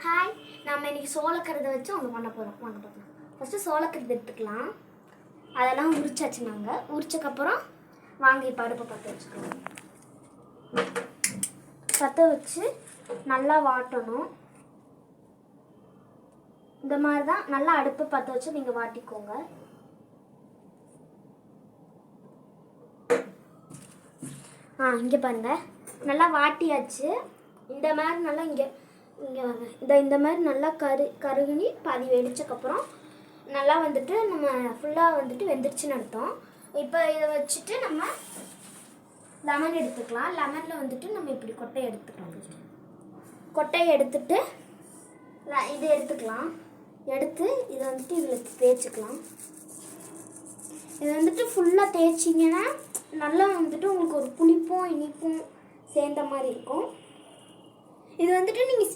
Hi, நம்ம இன்னைக்கு சோளக்கருதை வச்சு ஒன்று பண்ண போகிறோம். வாங்க பார்க்கலாம். ஃபஸ்ட்டு சோளக்கருது எடுத்துக்கலாம். அதெல்லாம் உரிச்சாச்சு. நாங்கள் உரிச்சக்கப்புறம் வாங்க இப்போ அடுப்பை பற்ற வச்சுக்கலாம். பற்ற வச்சு நல்லா வாட்டணும். இந்த மாதிரி தான் நல்லா அடுப்பை பற்ற வச்சு நீங்கள் வாட்டிக்கோங்க. இங்கே பாருங்கள், நல்லா வாட்டியாச்சு. இந்த மாதிரி நல்லா இங்கே வாங்க, இந்த மாதிரி நல்லா கருகுனி பாதி வெடிச்சக்கப்புறம் நல்லா வந்துட்டு நம்ம ஃபுல்லாக வந்துட்டு வெந்துருச்சுன்னு அர்த்தம். இப்போ இதை வச்சுட்டு நம்ம லெமன் எடுத்துக்கலாம். லெமனில் வந்துட்டு நம்ம இப்படி கொட்டையை எடுத்துக்கலாம். கொட்டையை எடுத்துட்டு இதை எடுத்துக்கலாம். எடுத்து இதை வந்துட்டு இதில் தேய்ச்சிக்கலாம். இதை வந்துட்டு ஃபுல்லாக தேய்ச்சிங்கன்னா நல்லா வந்துட்டு உங்களுக்கு ஒரு புளிப்பும் இனிப்பும் சேர்ந்த மாதிரி இருக்கும். இது வந்துட்டு நீங்கள்